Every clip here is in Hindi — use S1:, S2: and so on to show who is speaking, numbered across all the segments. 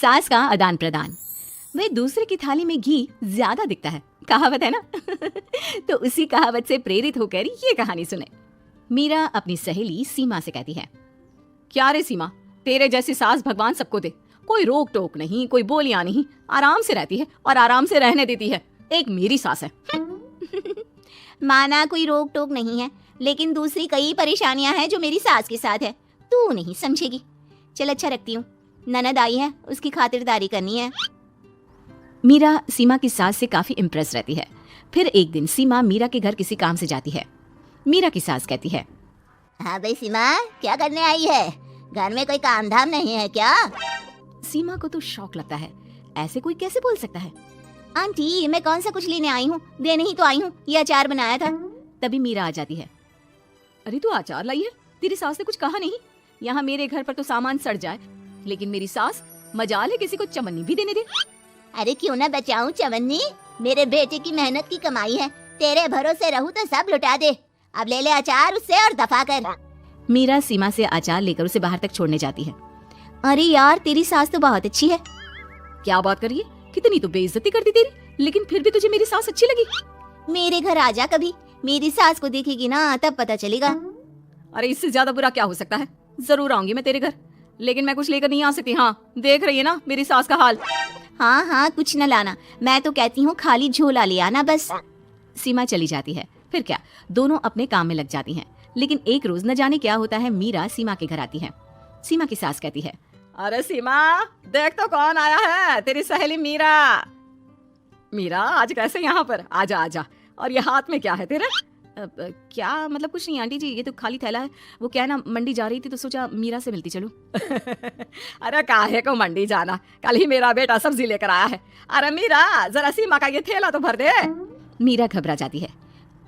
S1: सास का आदान प्रदान। वह दूसरे की थाली में घी ज्यादा दिखता है, कहावत है ना। तो उसी कहावत से प्रेरित होकर ये कहानी सुने। मीरा अपनी सहेली सीमा से कहती है, क्या रे सीमा, तेरे जैसी सास भगवान सबको दे। कोई रोक टोक नहीं, कोई बोलियां नहीं, आराम से रहती है और आराम से रहने देती है। एक मेरी सास है।
S2: माना कोई रोक टोक नहीं है, लेकिन दूसरी कई परेशानियां हैं जो मेरी सास के साथ है, तू नहीं समझेगी। चल अच्छा रखती हूँ, ननद आई है, उसकी खातिरदारी करनी है।
S1: मीरा सीमा की सास से काफी इम्प्रेस रहती है। फिर एक दिन सीमा मीरा के घर किसी काम से जाती है। मीरा की सास कहती है,
S2: हाँ भाई सीमा, क्या करने आई है? घर में कोई काम धाम नहीं है क्या?
S1: सीमा को तो शौक लगता है, ऐसे कोई कैसे बोल सकता है।
S2: आंटी, मैं कौन सा कुछ लेने आई हूँ, देने ही तो आई हूँ। ये अचार बनाया था।
S1: तभी मीरा आ जाती है। अरे तू अचार लाई है? तेरी सास ने कुछ कहा नहीं? यहाँ मेरे घर पर तो सामान सड़ जाए, लेकिन मेरी सास मजाल है किसी को चमन्नी भी देने दे।
S2: अरे क्यों ना बचाऊं चवन्नी, मेरे बेटे की मेहनत की कमाई है। तेरे भरोसे रहूं तो सब लुटा दे। अब ले ले अचार उससे और दफा कर।
S1: मीरा सीमा से अचार लेकर उसे बाहर तक छोड़ने जाती है।
S2: अरे यार, तेरी सास तो बहुत अच्छी है।
S1: क्या बात कर रही है? कितनी तो बेइज्जती कर दी तेरी, लेकिन फिर भी तुझे मेरी सास अच्छी लगी।
S2: मेरे घर आ जा कभी, मेरी सास को देखेगी ना तब पता चलेगा।
S1: अरे इससे ज्यादा बुरा क्या हो सकता है। जरूर आऊंगी मैं तेरे घर, लेकिन मैं कुछ लेकर नहीं आ सकती। हाँ, देख रही है ना मेरी सास का हाल।
S2: हाँ हाँ, कुछ न लाना, मैं तो कहती हूँ खाली झोला ले आना बस।
S1: सीमा चली जाती है। फिर क्या, दोनों अपने काम में लग जाती हैं। लेकिन एक रोज न जाने क्या होता है, मीरा सीमा के घर आती है। सीमा की सास कहती है, अरे सीमा, देख तो कौन आया है, तेरी सहेली मीरा। मीरा, आज कैसे यहाँ पर? आजा आजा। और ये हाथ में क्या है तेरे? क्या मतलब? कुछ नहीं आंटी जी, ये तो खाली थैला है। वो क्या है ना, मंडी जा रही थी तो सोचा मीरा से मिलती चलूं। अरे काहे को मंडी जाना, कल ही मेरा बेटा सब्जी लेकर आया है। अरे मीरा, जरा सीमा का ये थैला तो भर दे। मीरा घबरा जाती है।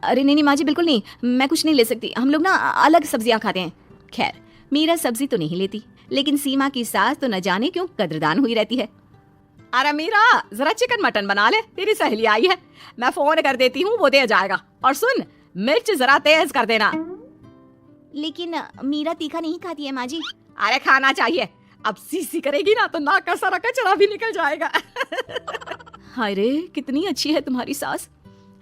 S1: अरे नहीं नहीं माँ जी, बिल्कुल नहीं, मैं कुछ नहीं ले सकती। हम लोग ना अलग सब्जियां खाते हैं। खैर, मीरा सब्जी तो नहीं लेती, लेकिन सीमा की सास तो न जाने क्यों कद्रदान हुई रहती है। अरे मीरा, जरा चिकन मटन बना ले, तेरी सहेली आई है। मैं फोन कर देती हूँ, वो दे जाएगा। और सुन, मिर्च जरा तेज कर देना।
S2: लेकिन मीरा तीखा नहीं खाती है माँ जी।
S1: अरे खाना चाहिए, अब सीसी करेगी ना तो नाक का सारा कचरा भी निकल जाएगा। हाय रे, कितनी अच्छी है तुम्हारी सास।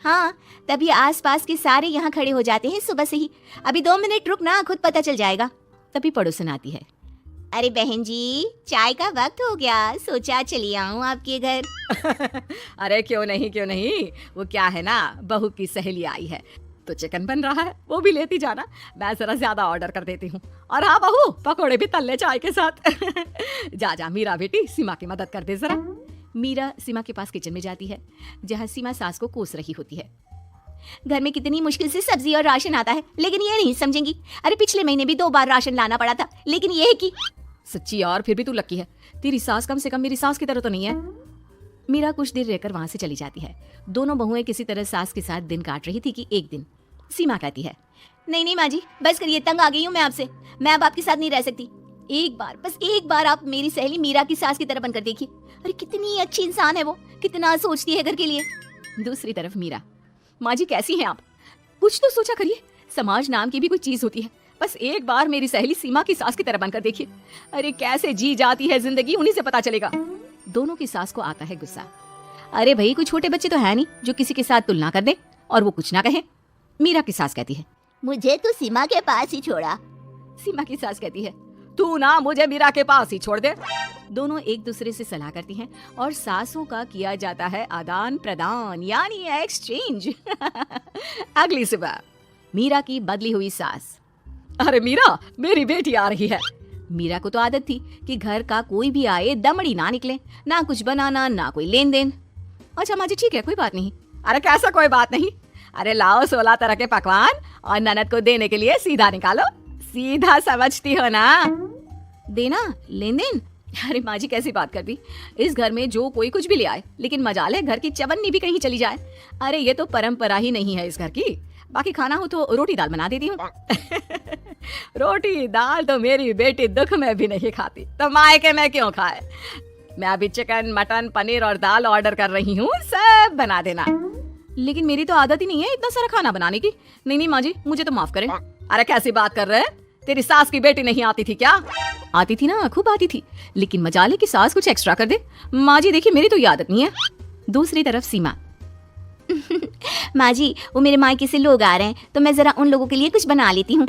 S2: हाँ, तभी आसपास के सारे यहाँ खड़े हो जाते हैं सुबह से ही। अभी 2 मिनट रुक ना, खुद पता चल जाएगा।
S1: तभी पड़ोसन आती है।
S2: अरे बहन जी, चाय का वक्त हो गया, सोचा चली आऊं आपके घर।
S1: अरे क्यों नहीं क्यों नहीं, वो क्या है ना, बहू की सहेली आई है तो चिकन बन रहा है, वो भी लेती जाना। मैं जरा ज्यादा ऑर्डर कर देती हूँ। और हाँ बहू, पकोड़े भी तल ले चाय के साथ। जा जा मीरा बेटी, सीमा की मदद कर दे जरा। मीरा सीमा के पास किचन में जाती है, जहाँ सीमा सास को कोस रही होती है।
S2: घर में कितनी मुश्किल से सब्जी और राशन आता है, लेकिन ये नहीं समझेंगी। अरे पिछले महीने भी 2 बार राशन लाना पड़ा था, लेकिन ये है कि
S1: सच्ची यार, फिर भी तू लकी है, तेरी सास कम से कम मेरी सास की तरह तो नहीं है। मीरा कुछ देर रहकर वहां से चली जाती है। दोनों बहुएं किसी तरह सास के साथ दिन काट रही थी कि एक दिन सीमा कहती है,
S2: नहीं नहीं माँ जी, बस करिए, तंग आ गई हूँ मैं आपसे। मैं अब आपके साथ नहीं रह सकती। एक बार, बस एक बार आप मेरी सहेली मीरा की सास की तरह बनकर देखिए। अरे कितनी अच्छी इंसान है वो, कितना सोचती है घर के लिए।
S1: दूसरी तरफ मीरा, माँ जी कैसी हैं आप? कुछ तो सोचा करिए, समाज नाम की भी कोई चीज होती है। बस एक बार मेरी सहेली सीमा की सास की तरह बनकर देखिए। अरे कैसे जी जाती है जिंदगी, उन्हीं से पता चलेगा। दोनों की सास को आता है गुस्सा। अरे भाई, कोई छोटे बच्चे तो है नहीं जो किसी के साथ तुलना कर दे और वो कुछ ना कहे। मीरा की सास कहती है,
S2: मुझे तो सीमा के पास ही छोड़ा।
S1: सीमा की सास कहती है, तू ना मुझे मीरा के पास ही छोड़ दे। दोनों एक दूसरे से सलाह करती हैं और सासों का किया जाता है आदान प्रदान, यानी एक्सचेंज। अगली सुबह मीरा की बदली हुई सास, अरे मीरा, मेरी बेटी आ रही है। मीरा को तो आदत थी कि घर का कोई भी आए दमड़ी ना निकले, ना कुछ बनाना ना कोई लेन देन। अच्छा माँ जी ठीक है, कोई बात नहीं। अरे कैसा कोई बात नहीं, अरे लाओ 16 तरह के पकवान और ननद को देने के लिए सीधा निकालो। सीधा समझती हो ना, देना लेन देन। अरे माँ जी कैसी बात कर दी, इस घर में जो कोई कुछ भी ले आए, लेकिन मजाल है घर की चवन्नी भी कहीं चली जाए। अरे ये तो परंपरा ही नहीं है इस घर की। बाकी खाना हो तो रोटी दाल बना देती हूँ। रोटी दाल तो मेरी बेटी दुख में भी नहीं खाती, तो मायके में क्यों खाए। मैं अभी चिकन मटन पनीर और दाल ऑर्डर कर रही हूँ, सब बना देना। लेकिन मेरी तो आदत ही नहीं है इतना सारा खाना बनाने की। नहीं नहीं माँ जी, मुझे तो माफ करें। अरे कैसी बात कर रहे हैं, तेरी सास की बेटी नहीं आती थी क्या? आती थी ना, खूब आती थी, लेकिन मजाले की सास कुछ एक्स्ट्रा कर दे। माँ जी देखिए, मेरी तो ये आदत नहीं है। दूसरी तरफ सीमा,
S2: माँ जी वो मेरे मायके से लोग आ रहे हैं तो मैं जरा उन लोगों के लिए कुछ बना लेती हूँ।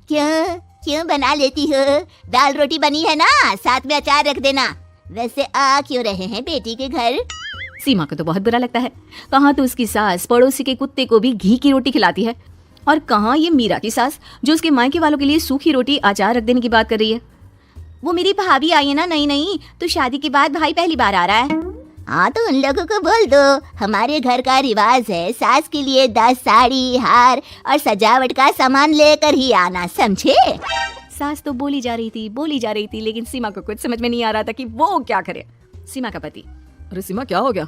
S2: क्यों क्यों बना लेती हो? दाल रोटी बनी है ना, साथ में अचार रख देना। वैसे आ क्यों रहे हैं बेटी के घर?
S1: सीमा को तो बहुत बुरा लगता है। कहाँ तो उसकी सास पड़ोसी के कुत्ते को भी घी की रोटी खिलाती है, और कहाँ ये मीरा की सास जो उसके मायके वालों के लिए सूखी रोटी अचार रख देने की बात कर रही है।
S2: वो मेरी भाभी आई है ना, नई तो शादी के बाद भाई पहली बार आ रहा है। हाँ तो उन लोगों को बोल दो, हमारे घर का रिवाज है सास के लिए 10 साड़ी, हार और सजावट का सामान लेकर ही आना, समझे?
S1: सास तो बोली जा रही थी, लेकिन सीमा को कुछ समझ में नहीं आ रहा था कि वो क्या करे। सीमा का पति, अरे सीमा क्या हो गया?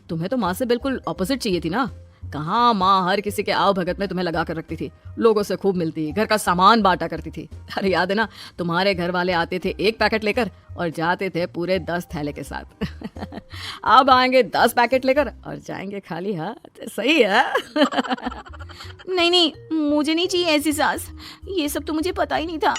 S1: तुम्हें तो माँ से बिल्कुल ऑपोजिट चाहिए थी ना। कहाँ माँ हर किसी के आव भगत में तुम्हें लगा कर रखती थी, लोगों से खूब मिलती, घर का सामान बांटा करती थी। अरे याद है ना, तुम्हारे घर वाले आते थे 1 पैकेट लेकर और जाते थे पूरे 10 थैले के साथ। अब आएंगे 10 पैकेट लेकर और जाएंगे खाली हाथ। सही है।
S2: नहीं मुझे नहीं चाहिए ऐसी सास, ये सब तो मुझे पता ही नहीं था।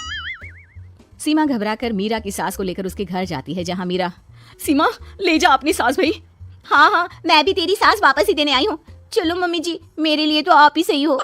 S1: सीमा घबराकर मीरा की सास को लेकर उसके घर जाती है, जहाँ मीरा, सीमा ले जा अपनी सास भाई।
S2: हाँ मैं भी तेरी सास वापस ही देने आई हूँ। चलो मम्मी जी, मेरे लिए तो आप ही सही हो।